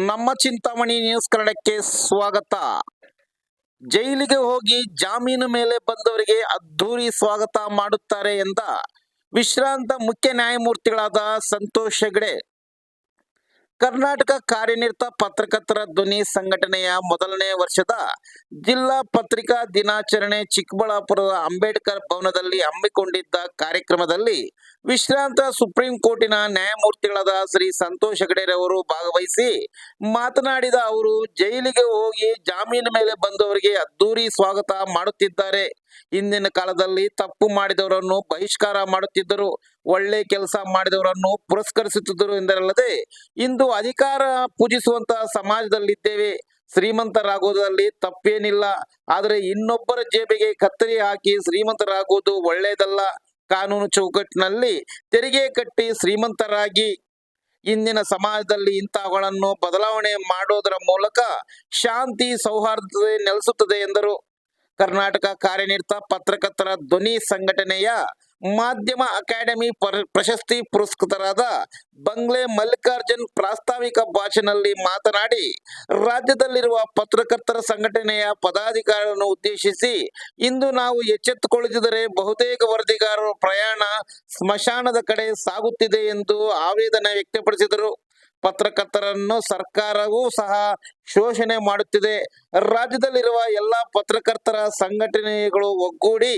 ನಮ್ಮ ಚಿಂತಾಮಣಿ ನ್ಯೂಸ್ ಕನ್ನಡಕ್ಕೆ ಸ್ವಾಗತ. ಜೈಲಿಗೆ ಹೋಗಿ ಜಾಮೀನು ಮೇಲೆ ಬಂದವರಿಗೆ ಅದ್ಧೂರಿ ಸ್ವಾಗತ ಮಾಡುತ್ತಾರೆ ಎಂದ ವಿಶ್ರಾಂತ ಮುಖ್ಯ ನ್ಯಾಯಮೂರ್ತಿಗಳಾದ ಸಂತೋಷ್ ಹೆಗ್ಡೆ. ಕರ್ನಾಟಕ ಕಾರ್ಯನಿರತ ಪತ್ರಕರ್ತರ ಧ್ವನಿ ಸಂಘಟನೆಯ ಮೊದಲನೇ ವರ್ಷದ ಜಿಲ್ಲಾ ಪತ್ರಿಕಾ ದಿನಾಚರಣೆ ಚಿಕ್ಕಬಳ್ಳಾಪುರದ ಅಂಬೇಡ್ಕರ್ ಭವನದಲ್ಲಿ ಹಮ್ಮಿಕೊಂಡಿದ್ದ ಕಾರ್ಯಕ್ರಮದಲ್ಲಿ ವಿಶ್ರಾಂತ ಸುಪ್ರೀಂ ಕೋರ್ಟಿನ ನ್ಯಾಯಮೂರ್ತಿಗಳಾದ ಶ್ರೀ ಸಂತೋಷ್ ಹೆಗ್ಡೆರವರು ಭಾಗವಹಿಸಿ ಮಾತನಾಡಿದ ಅವರು, ಜೈಲಿಗೆ ಹೋಗಿ ಜಾಮೀನು ಮೇಲೆ ಬಂದವರಿಗೆ ಅದ್ಧೂರಿ ಸ್ವಾಗತ ಮಾಡುತ್ತಿದ್ದಾರೆ. ಹಿಂದಿನ ಕಾಲದಲ್ಲಿ ತಪ್ಪು ಮಾಡಿದವರನ್ನು ಬಹಿಷ್ಕಾರ ಮಾಡುತ್ತಿದ್ದರು, ಒಳ್ಳೆ ಕೆಲಸ ಮಾಡಿದವರನ್ನು ಪುರಸ್ಕರಿಸುತ್ತಿದ್ದರು ಎಂದರಲ್ಲದೆ ಇಂದು ಅಧಿಕಾರ ಪೂಜಿಸುವಂತಹ ಸಮಾಜದಲ್ಲಿದ್ದೇವೆ. ಶ್ರೀಮಂತರಾಗುವುದರಲ್ಲಿ ತಪ್ಪೇನಿಲ್ಲ, ಆದರೆ ಇನ್ನೊಬ್ಬರ ಜೇಬಿಗೆ ಕತ್ತರಿ ಹಾಕಿ ಶ್ರೀಮಂತರಾಗುವುದು ಒಳ್ಳೆಯದಲ್ಲ. ಕಾನೂನು ಚೌಕಟ್ಟಿನಲ್ಲಿ ತೆರಿಗೆ ಕಟ್ಟಿ ಶ್ರೀಮಂತರಾಗಿ. ಇಂದಿನ ಸಮಾಜದಲ್ಲಿ ಇಂತಹಗಳನ್ನು ಬದಲಾವಣೆ ಮಾಡೋದರ ಮೂಲಕ ಶಾಂತಿ ಸೌಹಾರ್ದತೆ ನೆಲೆಸುತ್ತದೆ ಎಂದರು. ಕರ್ನಾಟಕ ಕಾರ್ಯನಿರತ ಪತ್ರಕರ್ತರ ಧ್ವನಿ ಸಂಘಟನೆಯ ಮಾಧ್ಯಮ ಅಕಾಡೆಮಿ ಪ್ರಶಸ್ತಿ ಪುರಸ್ಕೃತರಾದ ಬಂಗ್ಲೆ ಮಲ್ಲಿಕಾರ್ಜುನ್ ಪ್ರಾಸ್ತಾವಿಕ ಭಾಷಣದಲ್ಲಿ ಮಾತನಾಡಿ, ರಾಜ್ಯದಲ್ಲಿರುವ ಪತ್ರಕರ್ತರ ಸಂಘಟನೆಯ ಪದಾಧಿಕಾರಿಗಳನ್ನು ಉದ್ದೇಶಿಸಿ ಇಂದು ನಾವು ಎಚ್ಚೆತ್ತುಕೊಳ್ಳದಿದ್ದರೆ ಬಹುತೇಕ ವರದಿಗಾರರ ಪ್ರಯಾಣ ಸ್ಮಶಾನದ ಕಡೆ ಸಾಗುತ್ತಿದೆ ಎಂದು ಆವೇದನೆ ವ್ಯಕ್ತಪಡಿಸಿದರು. ಪತ್ರಕರ್ತರನ್ನು ಸರ್ಕಾರವೂ ಸಹ ಶೋಷಣೆ ಮಾಡುತ್ತಿದೆ. ರಾಜ್ಯದಲ್ಲಿರುವ ಎಲ್ಲ ಪತ್ರಕರ್ತರ ಸಂಘಟನೆಗಳು ಒಗ್ಗೂಡಿ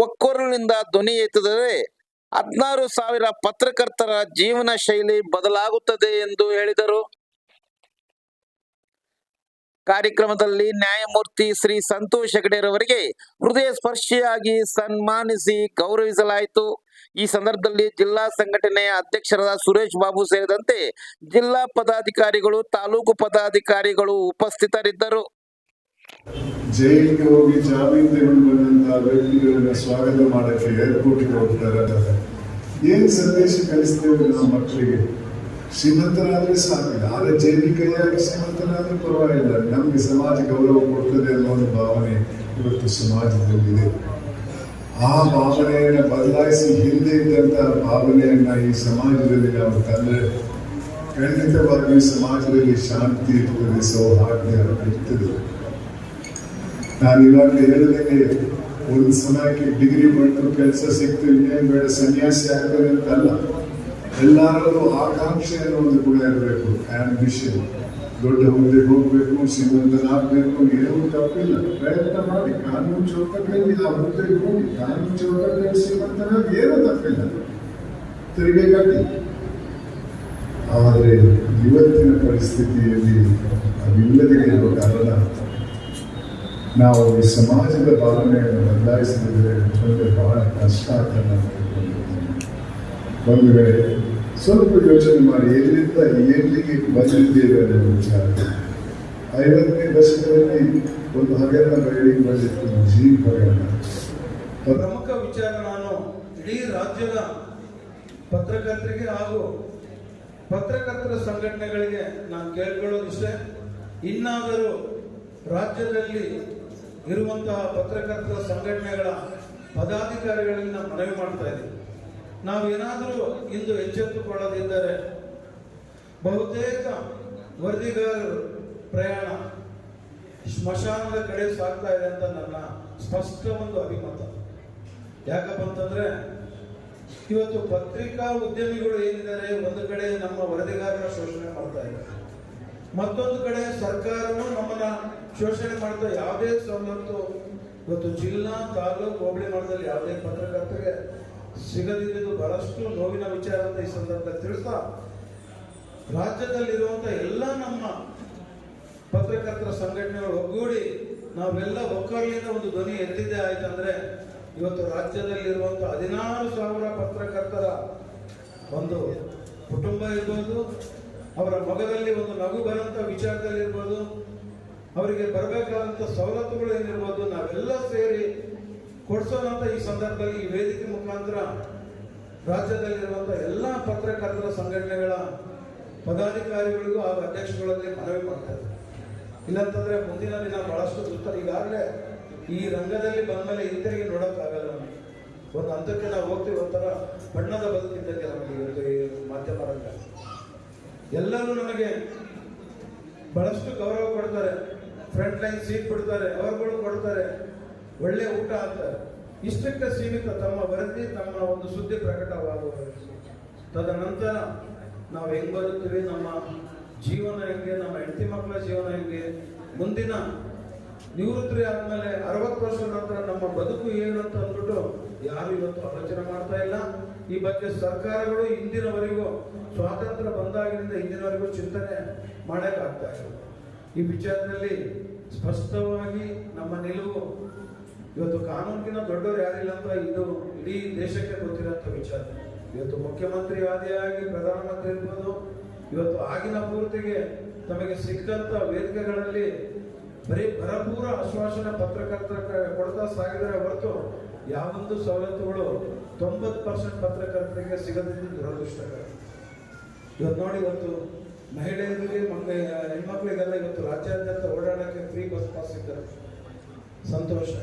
ಒಕ್ಕೊರಲಿನಿಂದ ಧ್ವನಿ ಎತ್ತಿದರೆ 16,000 ಪತ್ರಕರ್ತರ ಜೀವನ ಶೈಲಿ ಬದಲಾಗುತ್ತದೆ ಎಂದು ಹೇಳಿದರು. ಕಾರ್ಯಕ್ರಮದಲ್ಲಿ ನ್ಯಾಯಮೂರ್ತಿ ಶ್ರೀ ಸಂತೋಷ್ ಹೆಗ್ಡೆರವರಿಗೆ ಹೃದಯ ಸ್ಪರ್ಶಿಯಾಗಿ ಸನ್ಮಾನಿಸಿ ಗೌರವಿಸಲಾಯಿತು. ಈ ಸಂದರ್ಭದಲ್ಲಿ ಜಿಲ್ಲಾ ಸಂಘಟನೆಯ ಅಧ್ಯಕ್ಷರಾದ ಸುರೇಶ್ ಬಾಬು ಸೇರಿದಂತೆ ಜಿಲ್ಲಾ ಪದಾಧಿಕಾರಿಗಳು, ತಾಲೂಕು ಪದಾಧಿಕಾರಿಗಳು ಉಪಸ್ಥಿತರಿದ್ದರು. ಜೈಲಿಗೆ ಹೋಗಿ ಜಾಮೀನು ತಗೊಂಡು ಬಂದಂತಹ ವ್ಯಕ್ತಿಗಳನ್ನ ಸ್ವಾಗತ ಮಾಡಕ್ಕೆ ಏರ್ಪೋರ್ಟ್ಗೆ ಹೋಗ್ತಾರೆ. ಏನ್ ಸಂದೇಶ ಕಲಿಸ್ತೇವೆ ನಾವು ಮಕ್ಕಳಿಗೆ? ಶ್ರೀಮಂತರಾದ್ರೆ ಸಾಕಿಲ್ಲ, ಆದ್ರೆ ಜೈಲಿಗೆ ಕೈಯಾಗಿ ಶ್ರೀಮಂತರಾದ್ರೂ ಪರವಾಗಿಲ್ಲ, ನಮ್ಗೆ ಸಮಾಜ ಗೌರವ ಕೊಡ್ತದೆ ಅನ್ನೋ ಒಂದು ಭಾವನೆ ಇವತ್ತು ಸಮಾಜದಲ್ಲಿದೆ. ಆ ಭಾವನೆಯನ್ನ ಬದಲಾಯಿಸಿ ಹಿಂದೆ ಇದ್ದಂತಹ ಭಾವನೆಯನ್ನ ಈ ಸಮಾಜದಲ್ಲಿ ನಾವು ತಂದ್ರೆ ಖಂಡಿತವಾಗಿ ಸಮಾಜದಲ್ಲಿ ಶಾಂತಿ ಇರ್ತದೆ, ಸೌಹಾರ್ದ ಇರ್ತದೆ. ನಾನು ಇವಾಗಲೇ ಹೇಳಿದಂಗೆ ಒಂದು ಸಮಯಕ್ಕೆ ಡಿಗ್ರಿ ಮಾಡಿದ್ರು ಕೆಲಸ ಸಿಕ್ತು, ಇನ್ನೇನು ಬೇಡ ಸನ್ಯಾಸಿ ಆಗ್ತದೆ ಅಂತಲ್ಲ. ಎಲ್ಲರಲ್ಲೂ ಆಕಾಂಕ್ಷೆ ಅನ್ನೋದು ಕೂಡ ಇರಬೇಕು, ಆಂಬಿಷನ್. ದೊಡ್ಡ ಹುದ್ದೆಗೆ ಹೋಗ್ಬೇಕು, ಶ್ರೀಮಂತನಾಗಬೇಕು, ಏನೂ ತಪ್ಪಿಲ್ಲ, ಪ್ರಯತ್ನ ಮಾಡಿ. ಕಾನೂನು ಚೌಕಟ್ಟಲ್ಲಿ ಆ ಹುದ್ದೆಗೆ ಹೋಗಿ, ಕಾನೂನು ಚೌಕಟ್ಟಲ್ಲಿ ಶ್ರೀಮಂತನಾಗಿ ಏನೂ ತಪ್ಪಿಲ್ಲ, ತೆರಿಗೆ ಕಟ್ಟಿ. ಆದರೆ ಇವತ್ತಿನ ಪರಿಸ್ಥಿತಿಯಲ್ಲಿ ಅವಿಲ್ಲದೆ ಇರುವ ಕಾರಣ ನಾವು ಈ ಸಮಾಜದ ಭಾವನೆಯನ್ನು ಬದಲಾಯಿಸಿದರೆ ನಮಗೆ ಬಹಳ ಕಷ್ಟ ಅಂತ ನಾನು ಒಂದು ವೇಳೆ ಸ್ವಲ್ಪ ಯೋಚನೆ ಮಾಡಿ ಎಲ್ಲಿಂದ ಎಲ್ಲಿಗೆ ಬಂದಿದ್ದೇವೆ ಅನ್ನೋ ವಿಚಾರ. 50ನೇ ದಶಕದಲ್ಲಿ ಒಂದು ಹಗರಣ ಬಯಲಿಗೆ ಬಂದಿತ್ತು, ಜೀಪ್ ಹಗರಣ. ಪ್ರಮುಖ ವಿಚಾರ ನಾನು ಇಡೀ ರಾಜ್ಯದ ಪತ್ರಕರ್ತರಿಗೆ ಹಾಗೂ ಪತ್ರಕರ್ತರ ಸಂಘಟನೆಗಳಿಗೆ ನಾನು ಕೇಳ್ಕೊಳ್ಳೋದಿಷ್ಟೇ, ಇನ್ನಾದರೂ ರಾಜ್ಯದಲ್ಲಿ ಇರುವಂತಹ ಪತ್ರಕರ್ತರ ಸಂಘಟನೆಗಳ ಪದಾಧಿಕಾರಿಗಳಲ್ಲಿ ನಾವು ಮನವಿ ಮಾಡ್ತಾ ಇದ್ದೀವಿ. ನಾವೇನಾದರೂ ಇಂದು ಎಚ್ಚೆತ್ತುಕೊಳ್ಳದಿದ್ದರೆ ಬಹುತೇಕ ವರದಿಗಾರರು ಪ್ರಯಾಣ ಸ್ಮಶಾನದ ಕಡೆ ಸಾಗ್ತಾ ಇದೆ ಅಂತ ನನ್ನ ಸ್ಪಷ್ಟ ಒಂದು ಅಭಿಮತ. ಯಾಕಪ್ಪ ಅಂತಂದ್ರೆ ಇವತ್ತು ಪತ್ರಿಕಾ ಉದ್ಯಮಿಗಳು ಏನಿದ್ದಾರೆ, ಒಂದು ಕಡೆ ನಮ್ಮ ವರದಿಗಾರರ ಶೋಷಣೆ ಮಾಡ್ತಾ ಇದ್ದಾರೆ, ಮತ್ತೊಂದು ಕಡೆ ಸರ್ಕಾರವು ನಮ್ಮನ್ನ ಶೋಷಣೆ ಮಾಡ್ತಾ ಯಾವುದೇ ಸವಲತ್ತು ಇವತ್ತು ಜಿಲ್ಲಾ, ತಾಲೂಕು, ಹೋಬಳಿ ಮಟ್ಟದಲ್ಲಿ ಯಾವುದೇ ಪತ್ರಕರ್ತರಿಗೆ ಸಿಗದಿದ್ದು ಬಹಳಷ್ಟು ನೋವಿನ ವಿಚಾರ ಅಂತ ಈ ಸಂದರ್ಭದಲ್ಲಿ ತಿಳಿಸ್ತಾ, ರಾಜ್ಯದಲ್ಲಿರುವಂತಹ ಎಲ್ಲ ನಮ್ಮ ಪತ್ರಕರ್ತರ ಸಂಘಟನೆಗಳು ಒಗ್ಗೂಡಿ ನಾವೆಲ್ಲ ಒಕ್ಕೊರಲಿಂದ ಒಂದು ಧ್ವನಿ ಎತ್ತಿದ್ದೇ ಆಯ್ತಂದ್ರೆ ಇವತ್ತು ರಾಜ್ಯದಲ್ಲಿರುವಂತಹ 16,000 ಪತ್ರಕರ್ತರ ಒಂದು ಕುಟುಂಬ ಇರ್ಬೋದು, ಅವರ ಮೊಗದಲ್ಲಿ ಒಂದು ನಗು ಬರುವಂತ ವಿಚಾರದಲ್ಲಿ ಇರ್ಬೋದು, ಅವರಿಗೆ ಬರಬೇಕಾದಂತ ಸವಲತ್ತುಗಳು ಏನಿರ್ಬೋದು, ನಾವೆಲ್ಲ ಸೇರಿ ಕೊಡಿಸೋಣಂತ ಈ ಸಂದರ್ಭದಲ್ಲಿ ಈ ವೇದಿಕೆ ಮುಖಾಂತರ ರಾಜ್ಯದಲ್ಲಿರುವಂತಹ ಎಲ್ಲ ಪತ್ರಕರ್ತರ ಸಂಘಟನೆಗಳ ಪದಾಧಿಕಾರಿಗಳಿಗೂ ಹಾಗೂ ಅಧ್ಯಕ್ಷಗಳಲ್ಲಿ ಮನವಿ ಮಾಡ್ತಾರೆ. ಇಲ್ಲಂತಂದ್ರೆ ಮುಂದಿನ ದಿನ ಬಹಳಷ್ಟು ದುಸ್ತರ. ಈಗಾಗಲೇ ಈ ರಂಗದಲ್ಲಿ ಬಂದ್ಮೇಲೆ ಹಿಂತಿರುಗಿ ನೋಡೋಕ್ಕಾಗಲ್ಲ. ಒಂದು ಹಂತಕ್ಕೆ ನಾವು ಹೋಗ್ತೀವಿ, ಒಂಥರ ಬಣ್ಣದ ಬದುಕಿದ್ದಂಗೆ ನಮಗೆ ಈ ಮಾಧ್ಯಮ ರಂಗ. ಎಲ್ಲರೂ ನಮಗೆ ಬಹಳಷ್ಟು ಗೌರವ ಕೊಡ್ತಾರೆ, ಫ್ರಂಟ್ ಲೈನ್ ಸೀಟ್ ಬಿಡ್ತಾರೆ, ಅವರುಗಳು ಕೊಡ್ತಾರೆ, ಒಳ್ಳೆ ಊಟ ಆಗ್ತಾರೆ. ಇಷ್ಟಕ್ಕೆ ಸೀಮಿತ ತಮ್ಮ ವರದಿ, ತಮ್ಮ ಒಂದು ಸುದ್ದಿ ಪ್ರಕಟವಾಗುವುದು. ತದನಂತರ ನಾವು ಹೆಂಗ್ ಬರುತ್ತೀವಿ, ನಮ್ಮ ಜೀವನ ಹೆಂಗೆ, ನಮ್ಮ ಹೆಂಡತಿ ಮಕ್ಕಳ ಜೀವನ ಹೆಂಗೆ, ಮುಂದಿನ ನಿವೃತ್ತಿ ಆದ್ಮೇಲೆ 60 ವರ್ಷದ ನಂತರ ನಮ್ಮ ಬದುಕು ಏನು ಅಂತ ಅಂದ್ಬಿಟ್ಟು ಯಾರು ಇವತ್ತು ಆಲೋಚನೆ ಮಾಡ್ತಾ ಇಲ್ಲ. ಈ ಬಗ್ಗೆ ಸರ್ಕಾರಗಳು ಇಂದಿನವರೆಗೂ, ಸ್ವಾತಂತ್ರ್ಯ ಬಂದಾಗಿನಿಂದ ಇಂದಿನವರೆಗೂ ಚಿಂತನೆ ಮಾಡಕ್ಕಾಗ್ತಾ ಇಲ್ಲ. ಈ ವಿಚಾರದಲ್ಲಿ ಸ್ಪಷ್ಟವಾಗಿ ನಮ್ಮ ನಿಲುವು, ಇವತ್ತು ಕಾನೂನಿನ ದೊಡ್ಡವರು ಯಾರಿಲ್ಲ ಅಂತ ಇದು ಇಡೀ ದೇಶಕ್ಕೆ ಗೊತ್ತಿರೋಂಥ ವಿಚಾರ. ಇವತ್ತು ಮುಖ್ಯಮಂತ್ರಿ ಆದಿಯಾಗಿ ಪ್ರಧಾನಮಂತ್ರಿ ಇರ್ಬೋದು, ಇವತ್ತು ಆಗಿನ ಪೂರ್ತಿಗೆ ತಮಗೆ ಸಿಕ್ಕಂತ ವೇದಿಕೆಗಳಲ್ಲಿ ಬರೀ ಭರಪೂರ ಆಶ್ವಾಸನೆ ಪತ್ರಕರ್ತರ ಕೊಡ್ತಾ ಸಾಗಿದರೆ ಹೊರತು ಯಾವೊಂದು ಸವಲತ್ತುಗಳು 90% ಪತ್ರಕರ್ತರಿಗೆ ಸಿಗದಿದ್ದು ದುರದೃಷ್ಟಕರ. ಇವತ್ತು ನೋಡಿ, ಇವತ್ತು ಮಹಿಳೆಯರಿಗೆ ಹೆಣ್ಮಕ್ಳಿಗೆಲ್ಲ ಇವತ್ತು ರಾಜ್ಯಾದ್ಯಂತ ಓಡಾಡಕ್ಕೆ ಫ್ರೀ ಬಸ್ ಪಾಸ್ ಸಿಗ್ತಾರೆ, ಸಂತೋಷ.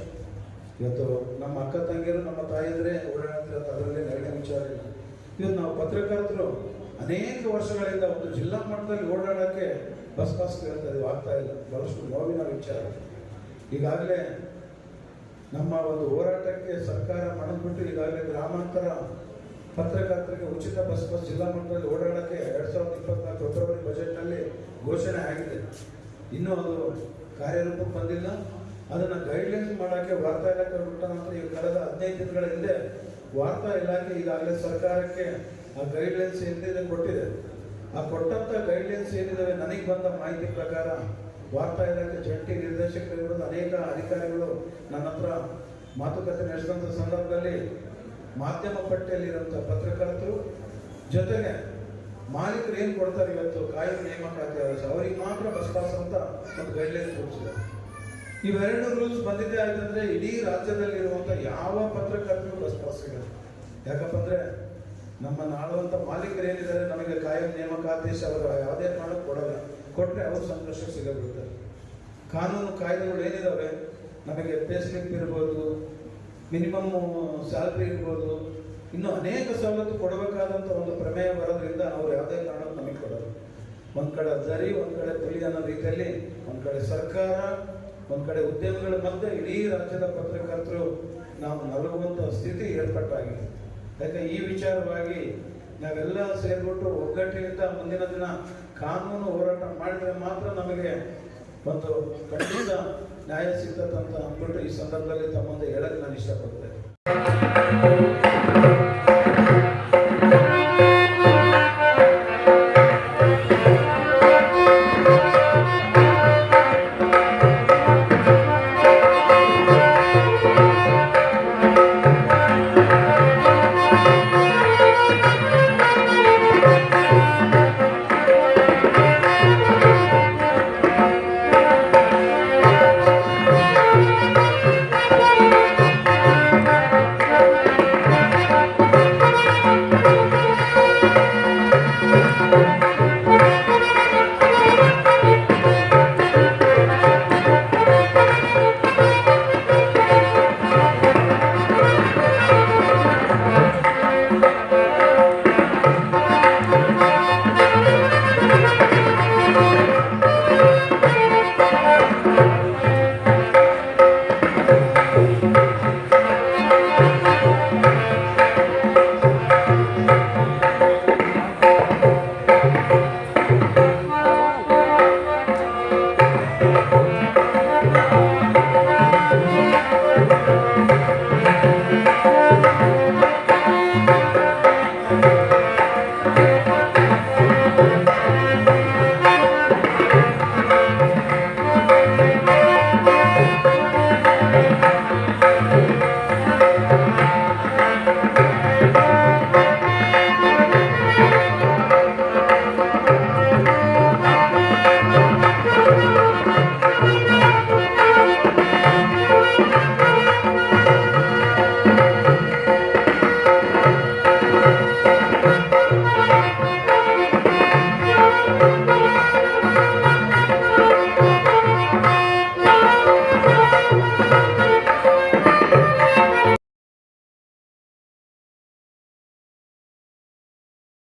ಇವತ್ತು ನಮ್ಮ ಅಕ್ಕ ತಂಗಿಯರು, ನಮ್ಮ ತಾಯಿದ್ರೆ ಓಡಾಡ್ತಿರೋದು, ಅದರಲ್ಲಿ ನಡೆದ ವಿಚಾರ ಇಲ್ಲ. ಇವತ್ತು ನಾವು ಪತ್ರಕರ್ತರು ಅನೇಕ ವರ್ಷಗಳಿಂದ ಒಂದು ಜಿಲ್ಲಾ ಮಟ್ಟದಲ್ಲಿ ಓಡಾಡಕ್ಕೆ ಬಸ್ ಪಾಸ್ ಕೇಳ್ತಾ ಇದೀವಿ, ಆಗ್ತಾ ಇಲ್ಲ. ಬಹಳಷ್ಟು ನೋವಿನ ವಿಚಾರ. ಈಗಾಗಲೇ ನಮ್ಮ ಒಂದು ಹೋರಾಟಕ್ಕೆ ಸರ್ಕಾರ ಮಾಡಿದ್ಬಿಟ್ಟು ಈಗಾಗಲೇ ಗ್ರಾಮಾಂತರ ಪತ್ರಕರ್ತರಿಗೆ ಉಚಿತ ಬಸ್ ಜಿಲ್ಲಾ ಮಟ್ಟದಲ್ಲಿ ಓಡಾಡಕ್ಕೆ 2024 ಫೆಬ್ರವರಿ ಬಜೆಟ್ನಲ್ಲಿ ಘೋಷಣೆ ಆಗಿದೆ. ಇನ್ನೂ ಅದು ಕಾರ್ಯರೂಪಕ್ಕೆ ಬಂದಿಲ್ಲ. ಅದನ್ನು ಗೈಡ್ಲೈನ್ಸ್ ಮಾಡೋಕ್ಕೆ ವಾರ್ತಾ ಇಲಾಖೆ ಬಿಟ್ಟ ನಂತರ ಈಗ ಕಳೆದ 15 ದಿನಗಳ ಹಿಂದೆ ವಾರ್ತಾ ಇಲಾಖೆ ಈಗಾಗಲೇ ಸರ್ಕಾರಕ್ಕೆ ಆ ಗೈಡ್ಲೈನ್ಸ್ ಏನಿದೆ ಕೊಟ್ಟಿದೆ. ಆ ಕೊಟ್ಟಂಥ ಗೈಡ್ಲೈನ್ಸ್ ಏನಿದ್ದಾವೆ, ನನಗೆ ಬಂದ ಮಾಹಿತಿ ಪ್ರಕಾರ ವಾರ್ತಾ ಇಲಾಖೆ ಜಂಟಿ ನಿರ್ದೇಶಕರು ಅನೇಕ ಅಧಿಕಾರಿಗಳು ನನ್ನ ಹತ್ರ ಮಾತುಕತೆ ನಡೆಸಿದಂಥ ಸಂದರ್ಭದಲ್ಲಿ ಮಾಧ್ಯಮ ಪಟ್ಟಿಯಲ್ಲಿರುವಂಥ ಪತ್ರಕರ್ತರು ಜೊತೆಗೆ ಮಾಲೀಕರು ಏನು ಕೊಡ್ತಾರೆ, ಇವತ್ತು ಕಾಯಂ ನೇಮಕಾತಿ ಅವರಿಗೆ ಮಾತ್ರ ಬಸ್ ಪಾಸ್ ಅಂತ ಒಂದು ಗೈಡ್ಲೈನ್ಸ್ ಕೊಡಿಸಿದೆ. ಇವೆರಡು ರೂಲ್ಸ್ ಬಂದಿದ್ದೇ ಆಯ್ತಂದ್ರೆ ಇಡೀ ರಾಜ್ಯದಲ್ಲಿರುವಂಥ ಯಾವ ಪತ್ರಕರ್ತರು ಬಸ್ ಪಾಸ್ ಸಿಗಲ್ಲ. ಯಾಕಪ್ಪ ಅಂದರೆ ನಮ್ಮ ನಾಳುವಂಥ ಮಾಲೀಕರು ಏನಿದ್ದಾರೆ, ನಮಗೆ ಕಾಯಂ ನೇಮಕಾದೇಶ ಅವರು ಯಾವುದೇ ಕಾರಣಕ್ಕೆ ಕೊಡಲ್ಲ. ಕೊಟ್ಟರೆ ಅವರು ಸಂಕಷ್ಟಕ್ಕೆ ಸಿಗಬಿಡ್ತಾರೆ. ಕಾನೂನು ಕಾಯ್ದೆಗಳು ಏನಿದ್ದಾವೆ, ನಮಗೆ ಪೇ ಸ್ಲಿಪ್ ಇರ್ಬೋದು, ಮಿನಿಮಮ್ ಸ್ಯಾಲ್ರಿ ಇರ್ಬೋದು, ಇನ್ನು ಅನೇಕ ಸವಲತ್ತು ಕೊಡಬೇಕಾದಂಥ ಒಂದು ಪ್ರಮೇಯ ಬರೋದ್ರಿಂದ ಅವರು ಯಾವುದೇ ಕಾರಣಕ್ಕೆ ನಮಗೆ ಕೊಡೋದು. ಒಂದು ಕಡೆ ದರಿ, ಒಂದು ಕಡೆ ತುಳಿ ಅನ್ನೋ ರೀತಿಯಲ್ಲಿ, ಒಂದು ಕಡೆ ಸರ್ಕಾರ, ಒಂದು ಕಡೆ ಉದ್ಯಮಿಗಳ ಮಧ್ಯೆ ಇಡೀ ರಾಜ್ಯದ ಪತ್ರಕರ್ತರು ನಾವು ನಲಗುವಂಥ ಸ್ಥಿತಿ ಏರ್ಪಟ್ಟಾಗಿದೆ. ಯಾಕೆ ಈ ವಿಚಾರವಾಗಿ ನಾವೆಲ್ಲ ಸೇರಿಬಿಟ್ಟು ಒಗ್ಗಟ್ಟಿನಿಂದ ಮುಂದಿನ ದಿನ ಕಾನೂನು ಹೋರಾಟ ಮಾಡಿದರೆ ಮಾತ್ರ ನಮಗೆ ಒಂದು ಖಂಡಿತ ನ್ಯಾಯ ಸಿಗ್ತದಂತ ಅಂದ್ಬಿಟ್ಟು ಈ ಸಂದರ್ಭದಲ್ಲಿ ತಮ್ಮ ಮುಂದೆ ಹೇಳಕ್ಕೆ ನಾನು ಇಷ್ಟಪಡ್ತೇನೆ.